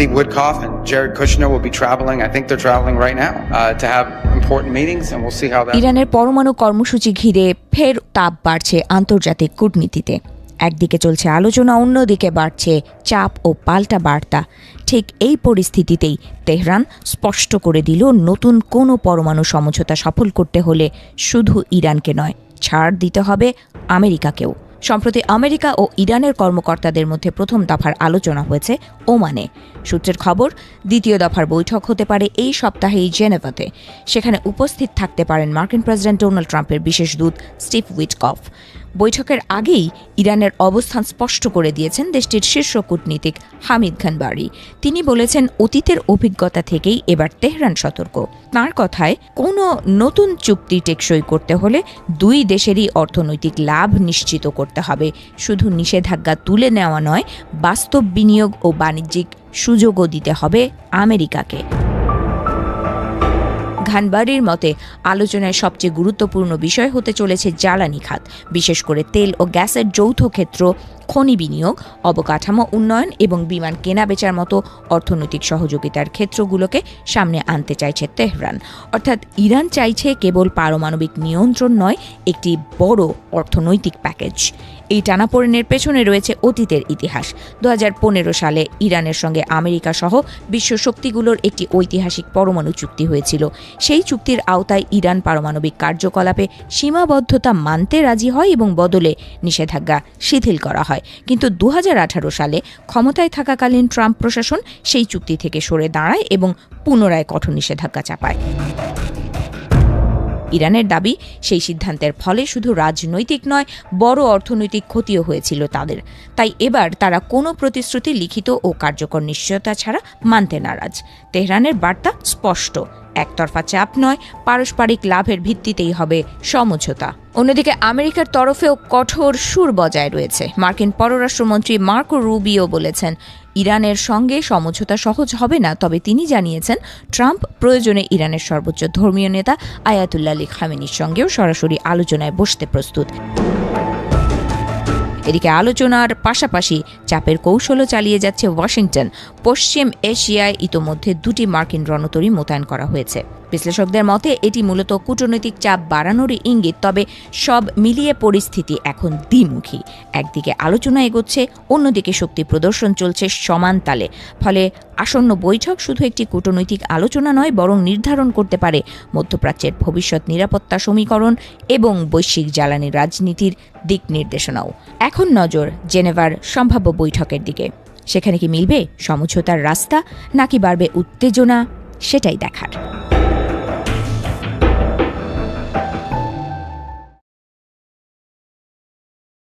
Steve Witkoff and Jared Kushner will be traveling. I think they're traveling right now to have important meetings, and we'll see how that. ইরানের পরমাণু কর্মসূচি ঘিরে ফের তাপ বাড়ছে আন্তর্জাতিক কূটনীতিতে। একদিকে চলছে আলোচনা, অন্যদিকে বাড়ছে চাপ ও পাল্টা বার্তা। ঠিক এই পরিস্থিতিতেই তেহরান স্পষ্ট করে দিল, নতুন কোনো পরমাণু সমঝোতা সফল করতে হলে শুধু ইরানকে নয়, ছাড় দিতে হবে আমেরিকাকেও। সম্প্রতি আমেরিকা ও ইরানের কর্মকর্তাদের মধ্যে প্রথম দফার আলোচনা হয়েছে ওমানে। সূত্রের খবর, দ্বিতীয় দফার বৈঠক হতে পারে এই সপ্তাহেই জেনেভাতে। সেখানে উপস্থিত থাকতে পারেন মার্কিন প্রেসিডেন্ট ডোনাল্ড ট্রাম্পের বিশেষ দূত স্টিভ উইটকফ। বৈঠকের আগেই ইরানের অবস্থান স্পষ্ট করে দিয়েছেন দেশটির শীর্ষ কূটনীতিক হামিদ খানবারি। তিনি বলেছেন, অতীতের অভিজ্ঞতা থেকেই এবার তেহরান সতর্ক। তাঁর কথায়, কোনো নতুন চুক্তি টেকসই করতে হলে দুই দেশেরই অর্থনৈতিক লাভ নিশ্চিত করতে হবে। শুধু নিষেধাজ্ঞা তুলে নেওয়া নয়, বাস্তব বিনিয়োগ ও বাণিজ্যিক সুযোগও দিতে হবে আমেরিকাকে। খানবারির মতে, আলোচনায় সবচেয়ে গুরুত্বপূর্ণ বিষয় হতে চলেছে জ্বালানি খাত, বিশেষ করে তেল ও গ্যাসের যৌথ ক্ষেত্র, খনি বিনিয়োগ, অবকাঠামো উন্নয়ন এবং বিমান কেনাবেচার মতো অর্থনৈতিক সহযোগিতার ক্ষেত্রগুলোকে সামনে আনতে চাইছে তেহরান। অর্থাৎ ইরান চাইছে কেবল পারমাণবিক নিয়ন্ত্রণ নয়, একটি বড় অর্থনৈতিক প্যাকেজ। এই টানাপোড়েনের পেছনে রয়েছে অতীতের ইতিহাস। 2015 সালে ইরানের সঙ্গে আমেরিকা সহ বিশ্ব শক্তিগুলোর একটি ঐতিহাসিক পরমাণু চুক্তি হয়েছিল। সেই চুক্তির আওতায় ইরান পারমাণবিক কার্যকলাপে সীমাবদ্ধতা মানতে রাজি হয় এবং বদলে নিষেধাজ্ঞা শিথিল করা হয়। কিন্তু 2018 সালে ক্ষমতায় থাকাকালীন ট্রাম্প প্রশাসন সেই চুক্তি থেকে সরে দাঁড়ায় এবং পুনরায় কঠোর নিষেধাজ্ঞা চাপায়। ইরানের দাবি, সেই সিদ্ধান্তের ফলে শুধু রাজনৈতিক নয়, বড় অর্থনৈতিক ক্ষতিও হয়েছিল তাদের। তাই এবার তারা কোনো প্রতিশ্রুতি, লিখিত ও কার্যকর নিশ্চয়তা ছাড়া মানতে নারাজ। তেহরানের বার্তা স্পষ্ট, একতরফা চাপ নয়, পারস্পরিক লাভের ভিত্তিতেই হবে সমঝোতা। অন্যদিকে আমেরিকার তরফেও কঠোর সুর বজায় রয়েছে। মার্কিন পররাষ্ট্রমন্ত্রী মার্কো রুবিও বলেছেন, ইরানের সঙ্গে সমঝোতা সহজ হবে না, তবে তিনি জানিয়েছেন ট্রাম্প প্রয়োজনে ইরানের সর্বোচ্চ ধর্মীয় নেতা আয়াতুল্লাহ আলী খামেনির সঙ্গেও সরাসরি আলোচনায় বসতে প্রস্তুত। এদিকে আলোচনার পাশাপাশি চাপের কৌশলও চালিয়ে যাচ্ছে ওয়াশিংটন। পশ্চিম এশিয়ায় ইতোমধ্যে 2টি মার্কিন রণতরী মোতায়েন করা হয়েছে। বিশ্লেষকদের মতে এটি মূলত কূটনৈতিক চাপ বাড়ানোরই ইঙ্গিত। তবে সব মিলিয়ে পরিস্থিতি এখন দ্বিমুখী। একদিকে আলোচনা এগোচ্ছে, অন্যদিকে শক্তি প্রদর্শন চলছে সমান তালে। ফলে আসন্ন বৈঠক শুধু একটি কূটনৈতিক আলোচনা নয়, বরং নির্ধারণ করতে পারে মধ্যপ্রাচ্যের ভবিষ্যৎ নিরাপত্তা সমীকরণ এবং বৈশ্বিক জ্বালানি রাজনীতির দিক নির্দেশনাও। এখন নজর জেনেভার সম্ভাব্য বৈঠকের দিকে। সেখানে কি মিলবে সমঝোতার রাস্তা, নাকি বাড়বে উত্তেজনা, সেটাই দেখার।